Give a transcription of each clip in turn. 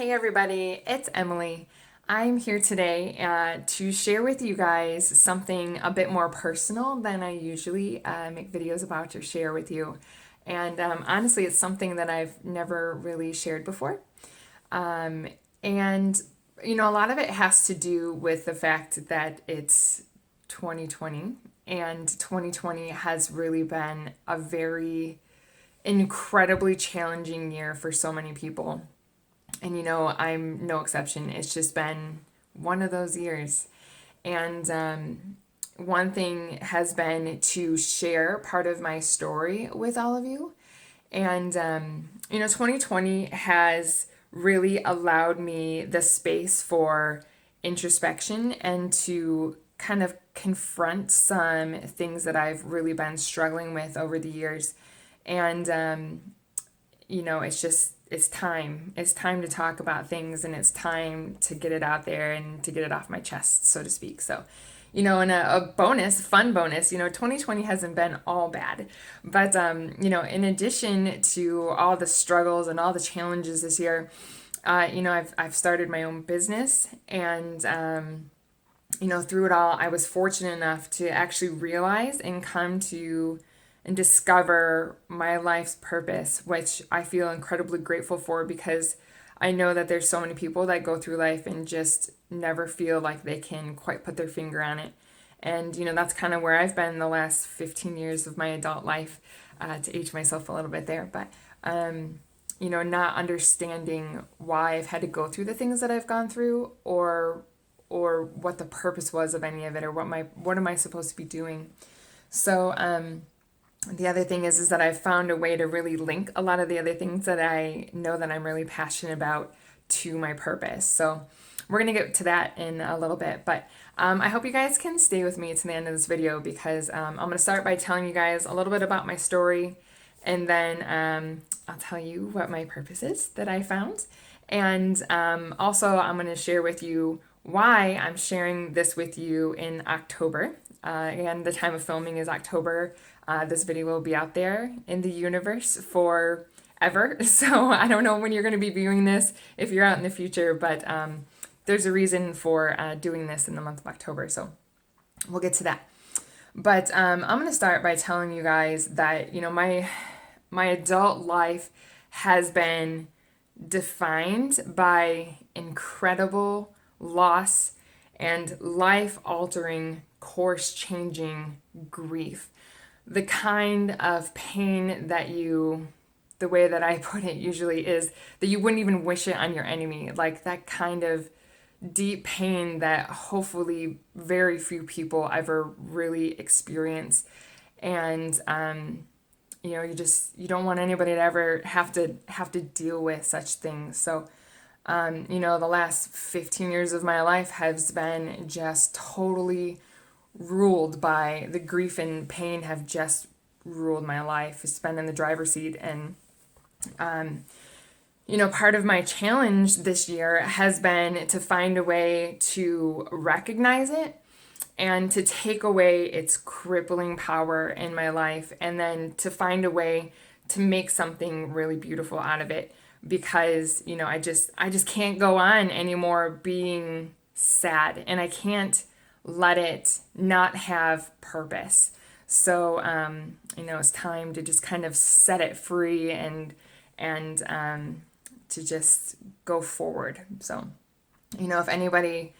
Hey everybody, it's Emily. I'm here today to share with you guys something a bit more personal than I usually make videos about or share with you. And honestly, it's something that I've never really shared before. Um, and, a lot of it has to do with the fact that it's 2020, and 2020 has really been a very incredibly challenging year for so many people. And I'm no exception. It's just been one of those years. And one thing has been to share part of my story with all of you. And, 2020 has really allowed me the space for introspection and to kind of confront some things that I've really been struggling with over the years. And it's time. It's time to talk about things, and it's time to get it out there and to get it off my chest, so to speak. So, and a fun bonus, 2020 hasn't been all bad. But, in addition to all the struggles and all the challenges this year, I've started my own business, and, through it all, I was fortunate enough to actually realize and come to and discover my life's purpose, which I feel incredibly grateful for because I know that there's so many people that go through life and just never feel like they can quite put their finger on it. And, that's kind of where I've been the last 15 years of my adult life, to age myself a little bit there. But, not understanding why I've had to go through the things that I've gone through, or what the purpose was of any of it, or what am I supposed to be doing. So, the other thing is that I've found a way to really link a lot of the other things that I know that I'm really passionate about to my purpose. So we're going to get to that in a little bit, but I hope you guys can stay with me to the end of this video because I'm going to start by telling you guys a little bit about my story, and then I'll tell you what my purpose is that I found. And also I'm going to share with you why I'm sharing this with you in October. Again, the time of filming is October. This video will be out there in the universe forever. So I don't know when you're going to be viewing this, if you're out in the future, but there's a reason for doing this in the month of October. So we'll get to that. But I'm going to start by telling you guys that, my adult life has been defined by incredible loss and life-altering, course-changing grief. The kind of pain that the way that I put it usually is that you wouldn't even wish it on your enemy. Like that kind of deep pain that hopefully very few people ever really experience. And, you don't want anybody to ever have to deal with such things. So, the last 15 years of my life has been just totally ruled by the grief and pain have just ruled my life. It's been in the driver's seat. And, part of my challenge this year has been to find a way to recognize it and to take away its crippling power in my life, and then to find a way to make something really beautiful out of it. Because, I just can't go on anymore being sad, and I can't let it not have purpose. So, it's time to just kind of set it free and to just go forward. So, if anybody,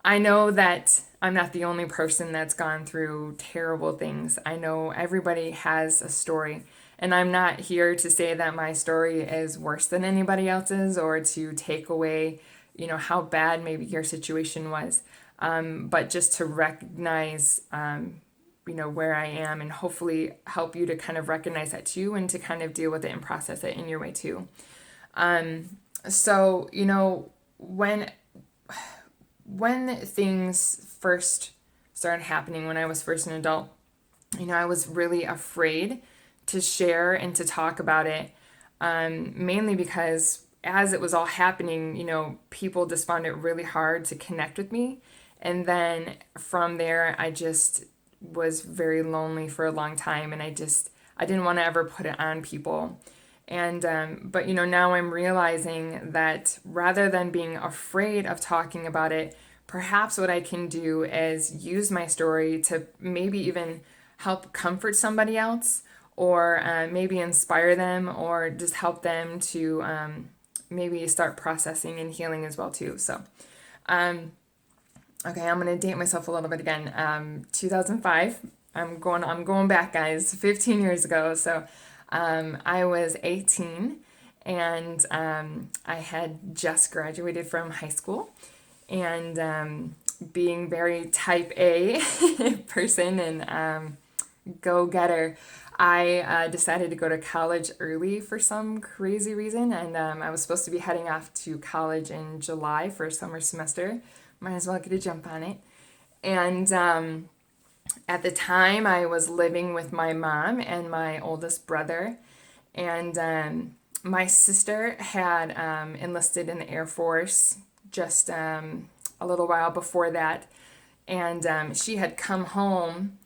I know that I'm not the only person that's gone through terrible things. I know everybody has a story, and I'm not here to say that my story is worse than anybody else's or to take away, how bad maybe your situation was. But just to recognize, where I am, and hopefully help you to kind of recognize that too, and to kind of deal with it and process it in your way too. So, when things first started happening, when I was first an adult, I was really afraid to share and to talk about it, mainly because as it was all happening, people just found it really hard to connect with me. And then from there, I just was very lonely for a long time, and I didn't want to ever put it on people. And, but, now I'm realizing that rather than being afraid of talking about it, perhaps what I can do is use my story to maybe even help comfort somebody else, or maybe inspire them, or just help them to maybe start processing and healing as well too. So, okay, I'm gonna date myself a little bit again. 2005. I'm going back, guys. 15 years ago. So, I was 18, and I had just graduated from high school, and being very type A person and go-getter, I decided to go to college early for some crazy reason, and I was supposed to be heading off to college in July for a summer semester. Might as well get a jump on it. And at the time, I was living with my mom and my oldest brother, and my sister had enlisted in the Air Force just a little while before that, and she had come home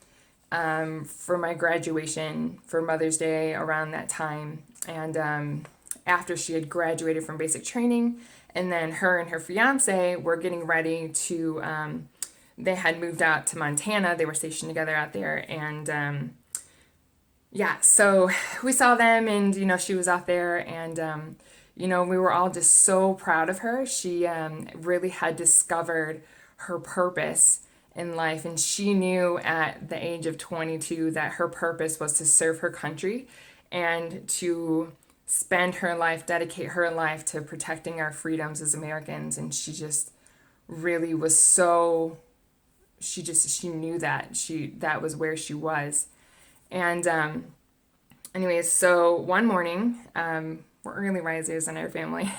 for my graduation for Mother's Day around that time, and after she had graduated from basic training, and then her and her fiance were getting ready to they had moved out to Montana. They were stationed together out there, and yeah, so we saw them, and she was out there, and we were all just so proud of her. She really had discovered her purpose in life, and she knew at the age of 22 that her purpose was to serve her country and to spend her life, dedicate her life to protecting our freedoms as Americans. And she just really was so, she knew that was where she was. And anyways, so one morning, we're early risers in our family.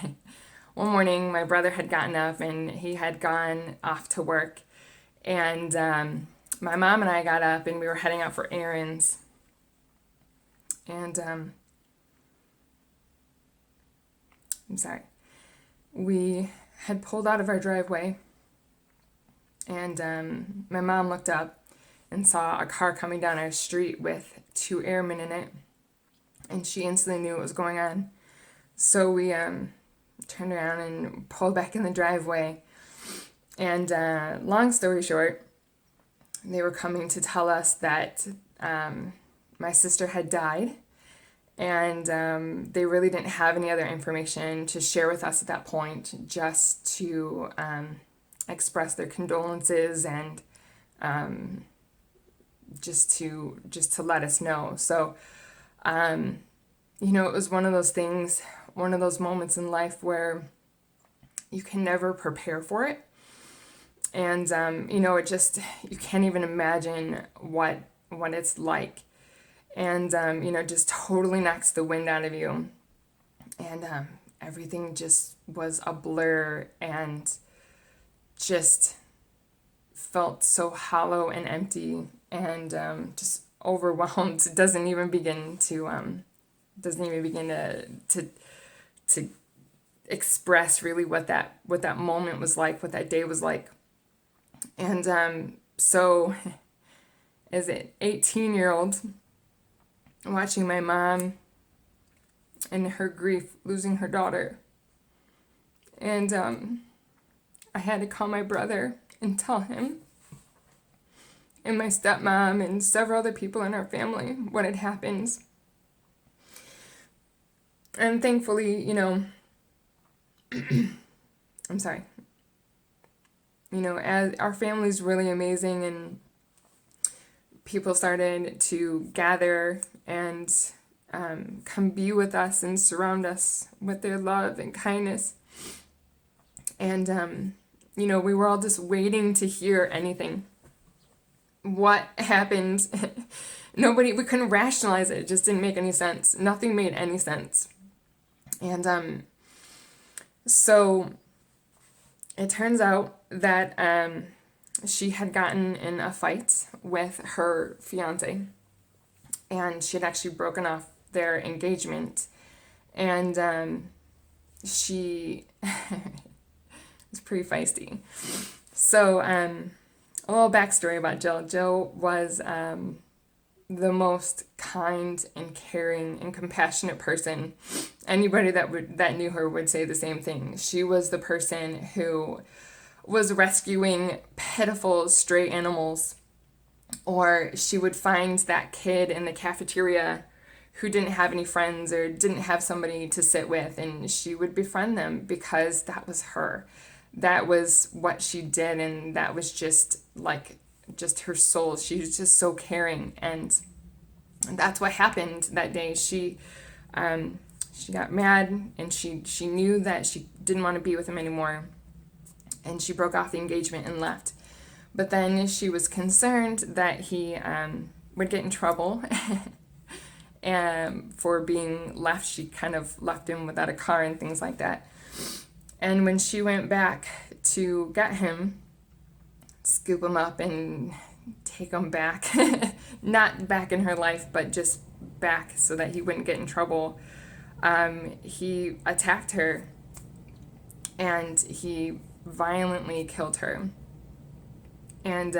One morning, my brother had gotten up and he had gone off to work. And my mom and I got up and we were heading out for errands. And I'm sorry. We had pulled out of our driveway, and my mom looked up and saw a car coming down our street with two airmen in it, and she instantly knew what was going on. So we turned around and pulled back in the driveway, and long story short, they were coming to tell us that my sister had died, and they really didn't have any other information to share with us at that point, just to express their condolences and just to let us know. So it was one of those things, one of those moments in life where you can never prepare for it, and it just, you can't even imagine what it's like. And just totally knocks the wind out of you, and everything just was a blur and just felt so hollow and empty, and just overwhelmed. It doesn't even begin to express really what that moment was like, what that day was like. And so as an 18-year-old, watching my mom in her grief losing her daughter, and I had to call my brother and tell him, and my stepmom and several other people in our family, what had happened. And thankfully, I'm sorry, as our family's really amazing, and people started to gather and come be with us and surround us with their love and kindness. And, we were all just waiting to hear anything. What happened? We couldn't rationalize it. It just didn't make any sense. Nothing made any sense. And so it turns out that she had gotten in a fight with her fiance, and she had actually broken off their engagement, and she was pretty feisty. So a little backstory about Jill. Jill was the most kind and caring and compassionate person. Anybody that knew her would say the same thing. She was the person who was rescuing pitiful stray animals, or she would find that kid in the cafeteria who didn't have any friends or didn't have somebody to sit with, and she would befriend them because that was her. That was what she did, and that was just her soul. She was just so caring, and that's what happened that day. She got mad, and she knew that she didn't want to be with him anymore, and she broke off the engagement and left. But then she was concerned that he would get in trouble and for being left. She kind of left him without a car and things like that. And when she went back to get him, scoop him up and take him back, not back in her life, but just back so that he wouldn't get in trouble, he attacked her and he violently killed her. And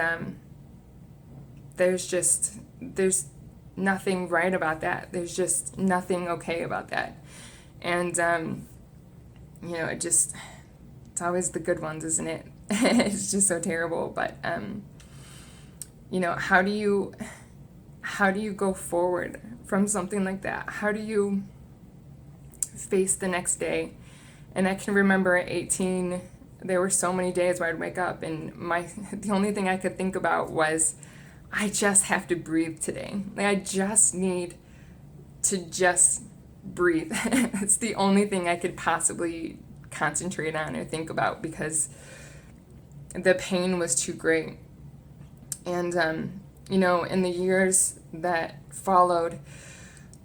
there's nothing right about that. There's just nothing okay about that. And it's always the good ones, isn't it? It's just so terrible. But how do you go forward from something like that? How do you face the next day? And I can remember at 18, there were so many days where I'd wake up and the only thing I could think about was, I just have to breathe today. Like, I just need to just breathe. It's the only thing I could possibly concentrate on or think about, because the pain was too great. And, in the years that followed,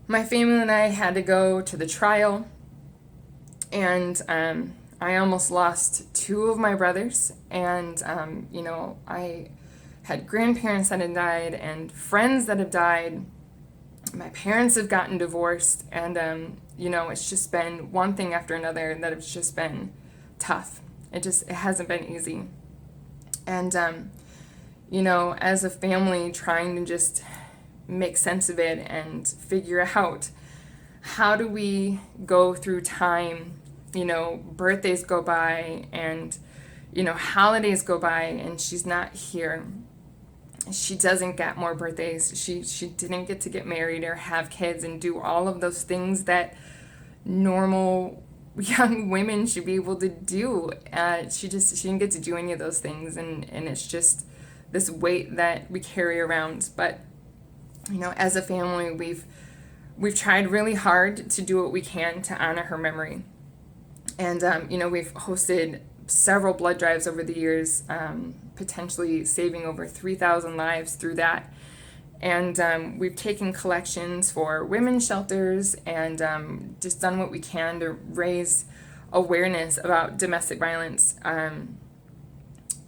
my family and I had to go to the trial, and I almost lost 2 of my brothers, and, I had grandparents that had died and friends that have died. My parents have gotten divorced, and, it's just been one thing after another that has just been tough. It hasn't been easy. And, as a family, trying to just make sense of it and figure out, how do we go through time? Birthdays go by and, holidays go by, and she's not here. She doesn't get more birthdays. She didn't get to get married or have kids and do all of those things that normal young women should be able to do. She didn't get to do any of those things, and it's just this weight that we carry around. But, as a family, we've tried really hard to do what we can to honor her memory. And, we've hosted several blood drives over the years, potentially saving over 3,000 lives through that. And we've taken collections for women's shelters and just done what we can to raise awareness about domestic violence,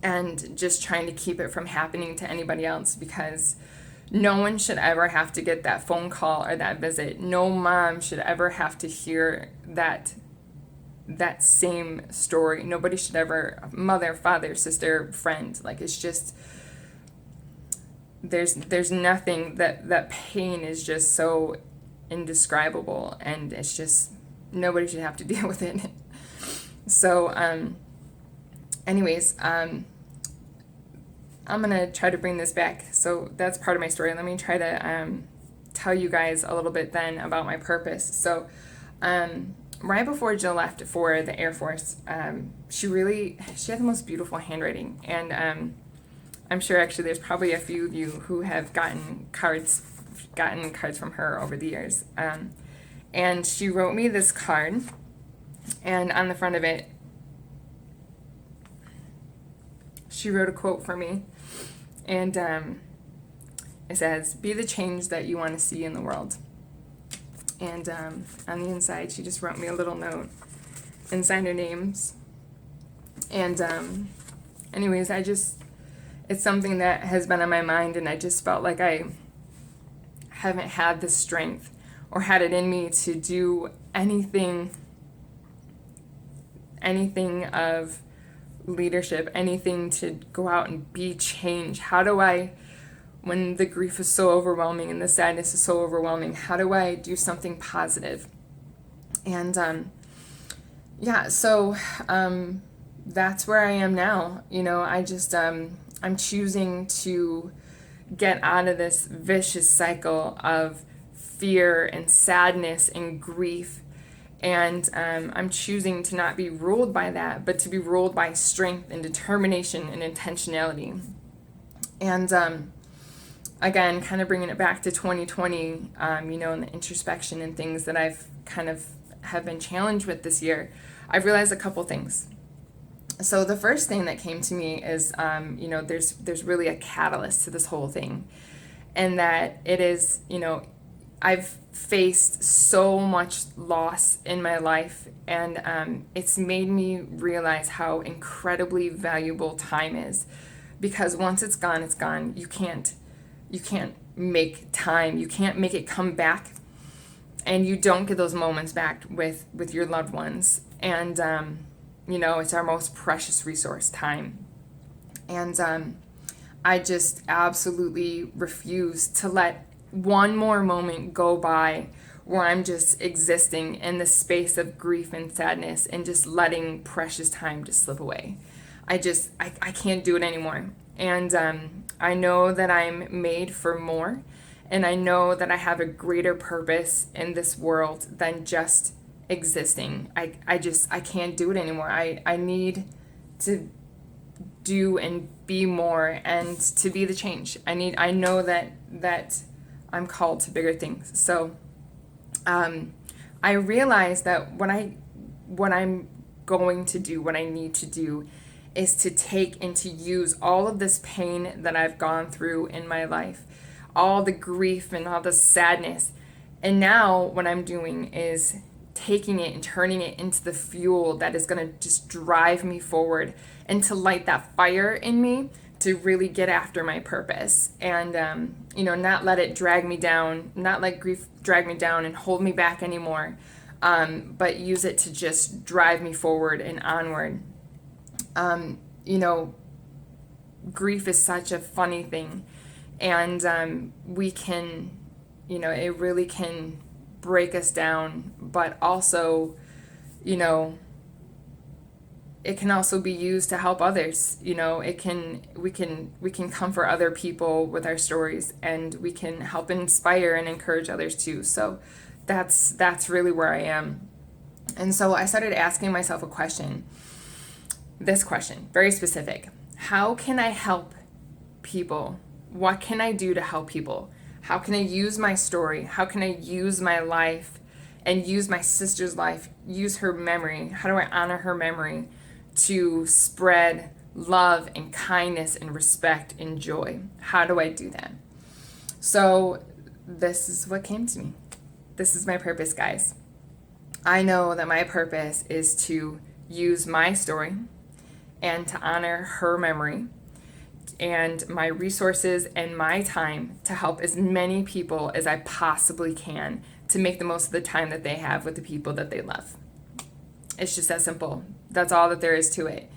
and just trying to keep it from happening to anybody else, because no one should ever have to get that phone call or that visit. No mom should ever have to hear that same story. Nobody should ever, mother, father, sister, friend, it's just, there's nothing, that pain is just so indescribable, and it's just, nobody should have to deal with it. So, anyways, I'm gonna try to bring this back. So that's part of my story. Let me try to tell you guys a little bit then about my purpose. So, right before Jill left for the Air Force, she had the most beautiful handwriting. And I'm sure actually there's probably a few of you who have gotten cards from her over the years. And she wrote me this card, and on the front of it, she wrote a quote for me. And it says, "Be the change that you want to see in the world." And on the inside, she just wrote me a little note and signed her names. And anyways, it's something that has been on my mind, and I just felt like I haven't had the strength or had it in me to do anything of leadership, anything to go out and be change. How do I when the grief is so overwhelming and the sadness is so overwhelming? How do I do something positive? And that's where I am now. I'm choosing to get out of this vicious cycle of fear and sadness and grief. And I'm choosing to not be ruled by that, but to be ruled by strength and determination and intentionality. And again, kind of bringing it back to 2020, and the introspection and things that I've kind of have been challenged with this year, I've realized a couple things. So the first thing that came to me is, there's really a catalyst to this whole thing. And that it is, I've faced so much loss in my life, and it's made me realize how incredibly valuable time is. Because once it's gone, it's gone. You can't make time. You can't make it come back. And you don't get those moments back with your loved ones. And, it's our most precious resource, time. And I just absolutely refuse to let one more moment go by where I'm just existing in the space of grief and sadness and just letting precious time just slip away. I can't do it anymore. And I know that I'm made for more. And I know that I have a greater purpose in this world than just existing. I can't do it anymore. I need to do and be more and to be the change. I know that I'm called to bigger things. So I realize that what I'm going to do, what I need to do, is to take and to use all of this pain that I've gone through in my life, all the grief and all the sadness. And now what I'm doing is taking it and turning it into the fuel that is going to just drive me forward and to light that fire in me to really get after my purpose and, not let it drag me down, not let grief drag me down and hold me back anymore, but use it to just drive me forward and onward. Grief is such a funny thing, and we can, it really can break us down, but also, it can also be used to help others. We can comfort other people with our stories, and we can help inspire and encourage others too. So that's really where I am. And so I started asking myself a question. This question, very specific. How can I help people? What can I do to help people? How can I use my story? How can I use my life and use my sister's life, use her memory? How do I honor her memory to spread love and kindness and respect and joy? How do I do that? So this is what came to me. This is my purpose, guys. I know that my purpose is to use my story and to honor her memory and my resources and my time to help as many people as I possibly can to make the most of the time that they have with the people that they love. It's just that simple. That's all that there is to it.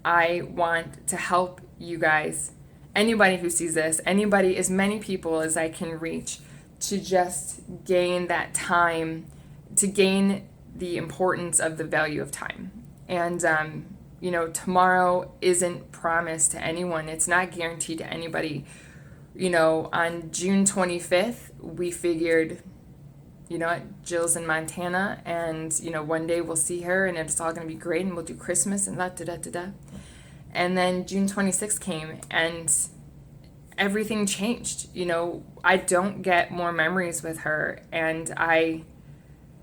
I want to help you guys, anybody who sees this, as many people as I can reach, to just gain that time, to gain the importance of the value of time. And, tomorrow isn't promised to anyone. It's not guaranteed to anybody. On June 25th, we figured, Jill's in Montana, and, one day we'll see her and it's all going to be great and we'll do Christmas and da-da-da-da-da. And then June 26th came and everything changed. I don't get more memories with her, and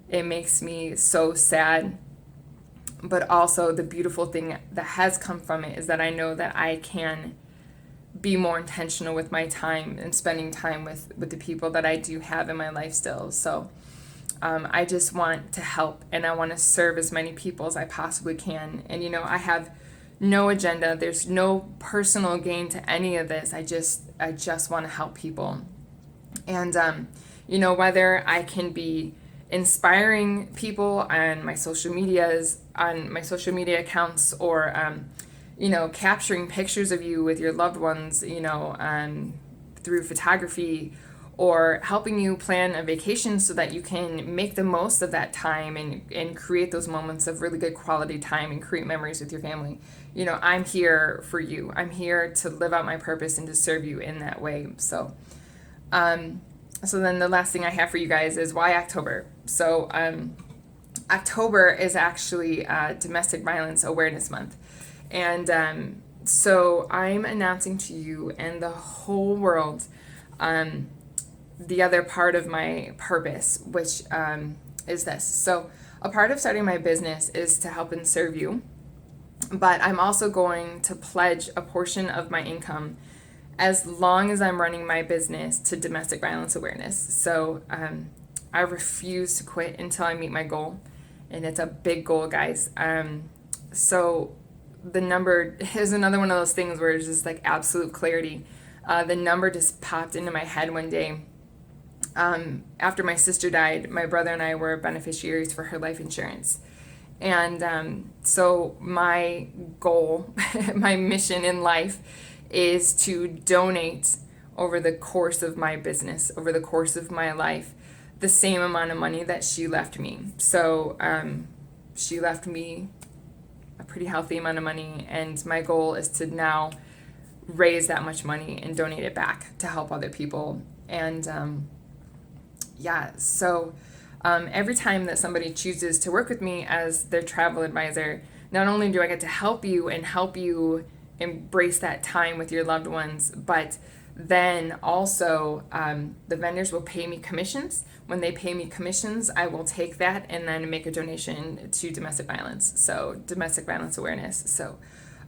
it makes me so sad. But also the beautiful thing that has come from it is that I know that I can be more intentional with my time and spending time with the people that I do have in my life still. So I just want to help, and I want to serve as many people as I possibly can. And, I have no agenda. There's no personal gain to any of this. I just want to help people. And, whether I can be inspiring people on my social media accounts, or capturing pictures of you with your loved ones, through photography, or helping you plan a vacation so that you can make the most of that time and create those moments of really good quality time and create memories with your family. I'm here for you. I'm here to live out my purpose and to serve you in that way. So then the last thing I have for you guys is why October. So October is actually Domestic Violence Awareness Month. And so I'm announcing to you and the whole world the other part of my purpose, which is this. So a part of starting my business is to help and serve you, but I'm also going to pledge a portion of my income as long as I'm running my business to domestic violence awareness. So I refuse to quit until I meet my goal, and it's a big goal, guys. So the number is another one of those things where it's just like absolute clarity. The number just popped into my head one day. After my sister died, my brother and I were beneficiaries for her life insurance. And so my goal, my mission in life is to donate over the course of my business, over the course of my life, the same amount of money that she left me. So she left me a pretty healthy amount of money, and my goal is to now raise that much money and donate it back to help other people. And so every time that somebody chooses to work with me as their travel advisor, not only do I get to help you and help you embrace that time with your loved ones, but then also the vendors will pay me commissions. When they pay me commissions, I will take that and then make a donation to domestic violence, so domestic violence awareness. So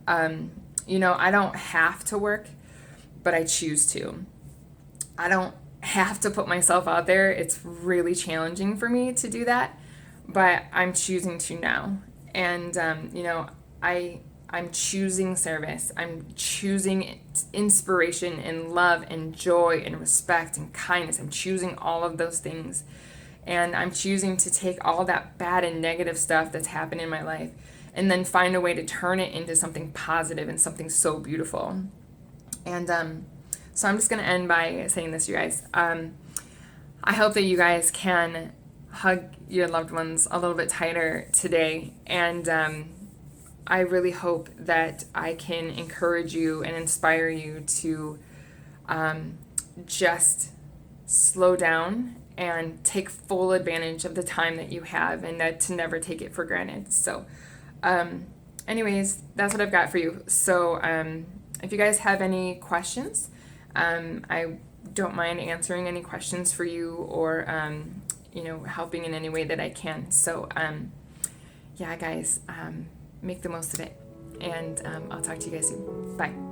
I don't have to work, but I choose to. I don't have to put myself out there. It's really challenging for me to do that, but I'm choosing to now. And I'm choosing service. I'm choosing inspiration and love and joy and respect and kindness. I'm choosing all of those things. And I'm choosing to take all that bad and negative stuff that's happened in my life and then find a way to turn it into something positive and something so beautiful. And so I'm just going to end by saying this, you guys. I hope that you guys can hug your loved ones a little bit tighter today. And I really hope that I can encourage you and inspire you to just slow down and take full advantage of the time that you have, and that to never take it for granted. So anyways, that's what I've got for you. So if you guys have any questions, I don't mind answering any questions for you, or helping in any way that I can. So guys, make the most of it, and I'll talk to you guys soon. Bye.